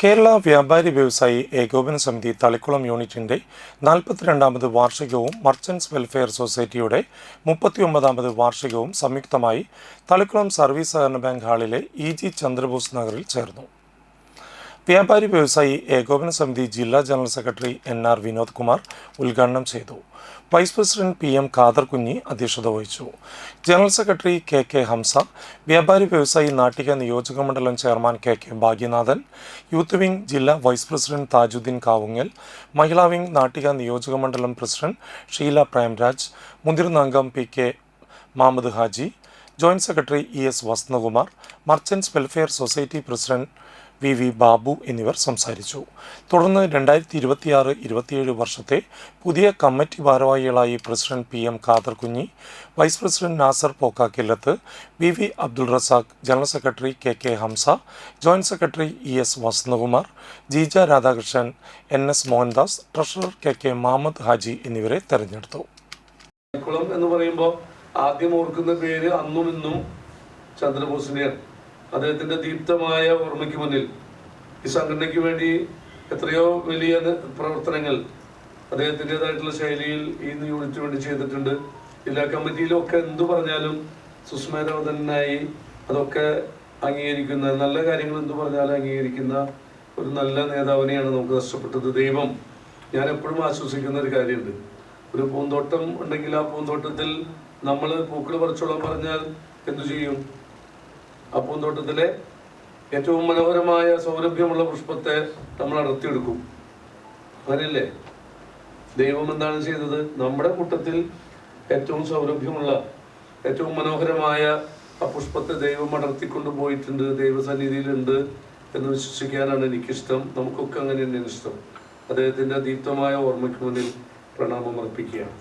കേരള വ്യാപാരി വ്യവസായി ഏകോപന സമിതി തളിക്കുളം യൂണിറ്റിന്റെ 42ാമത് വാർഷികവും മർച്ചന്റ്സ് വെൽഫെയർ സൊസൈറ്റിയുടെ 39ാമത് വാർഷികവും സംയുക്തമായി തളിക്കുളം സർവീസ് സഹകരണ ബാങ്ക് ഹാളിലെ EG ചന്ദ്രബോസ് നഗറിൽ ചേർന്നു. വ്യാപാരി വ്യവസായി ഏകോപന സമിതി ജില്ലാ general secretary NR Vinod Kumar ഉദ്ഘാടനം ചെയ്തു. വൈസ് പ്രസിഡന്റ് PM ഖാദർ കുഞ്ഞി അധ്യക്ഷത വഹിച്ചു. ജനറൽ സെക്രട്ടറി KK ഹംസ, വ്യാപാരി വ്യവസായി നാട്ടിക നിയോജക മണ്ഡലം chairman KK Bhagyanathan, youth wing ജില്ലാ വൈസ് പ്രസിഡന്റ് താജുദ്ദീൻ കാവുങ്ങൽ, മഹിളാ വിംഗ് നാട്ടിക നിയോജക മണ്ഡലം പ്രസിഡന്റ് ഷീല പ്രേംരാജ്, മുതിർന്ന അംഗം PK Muhammad Haji, joint secretary ES Vasanthakumar, merchants welfare society president VV Babu എന്നിവർ സംസാരിച്ചു. തുടർന്ന് 2026-27 വർഷത്തെ പുതിയ കമ്മിറ്റി ഭാരവാഹികളായി president PM Khader Kunhi, vice president Nasar Pokkakkillath, VV Abdul Razak, general secretary KK Hamsa, joint secretary ES Vasanthakumar, Jeeja Radhakrishnan, NS Mohandas, treasurer KK Muhammad Haji എന്നിവരെ തെരഞ്ഞെടുത്തു. എന്ന് പറയുമ്പോൾ ആദ്യം ഓർക്കുന്ന പേര് അന്നും ഇന്നും ചന്ദ്രബോസിനെയാണ്. അദ്ദേഹത്തിന്റെ ദീപ്തമായ ഓർമ്മയ്ക്ക് മുന്നിൽ ഈ സംഘടനയ്ക്ക് വേണ്ടി എത്രയോ വലിയ പ്രവർത്തനങ്ങൾ അദ്ദേഹത്തിൻ്റെതായിട്ടുള്ള ശൈലിയിൽ ഈ യൂണിറ്റിന് വേണ്ടി ചെയ്തിട്ടുണ്ട്. ജില്ലാ കമ്മിറ്റിയിലും ഒക്കെ എന്തു പറഞ്ഞാലും സുസ്മേരവതനായി അതൊക്കെ അംഗീകരിക്കുന്ന, നല്ല കാര്യങ്ങൾ എന്തു പറഞ്ഞാലും അംഗീകരിക്കുന്ന ഒരു നല്ല നേതാവിനെയാണ് നമുക്ക് നഷ്ടപ്പെട്ടത്. ദൈവം, ഞാൻ എപ്പോഴും ആശ്വസിക്കുന്ന ഒരു കാര്യമുണ്ട്. ഒരു പൂന്തോട്ടം ഉണ്ടെങ്കിൽ ആ പൂന്തോട്ടത്തിൽ നമ്മൾ പൂക്കൾ പറിച്ചോളാൻ പറഞ്ഞാൽ എന്തു ചെയ്യും? ആ പൂന്തോട്ടത്തിലെ ഏറ്റവും മനോഹരമായ സൗരഭ്യമുള്ള പുഷ്പത്തെ നമ്മൾ അടർത്തിയെടുക്കും. അങ്ങനെയല്ലേ? ദൈവം എന്താണ് ചെയ്തത്? നമ്മുടെ കൂട്ടത്തിൽ ഏറ്റവും സൗരഭ്യമുള്ള, ഏറ്റവും മനോഹരമായ ആ പുഷ്പത്തെ ദൈവം അടർത്തിക്കൊണ്ട് പോയിട്ടുണ്ട്, ദൈവസന്നിധിയിലുണ്ട് എന്ന് വിശ്വസിക്കാനാണ് എനിക്കിഷ്ടം. നമുക്കൊക്കെ അങ്ങനെ തന്നെയാണ് ഇഷ്ടം. അദ്ദേഹത്തിന്റെ ദീപ്തമായ ഓർമ്മയ്ക്ക് മുന്നിൽ പ്രണാമം അർപ്പിക്കുകയാണ്.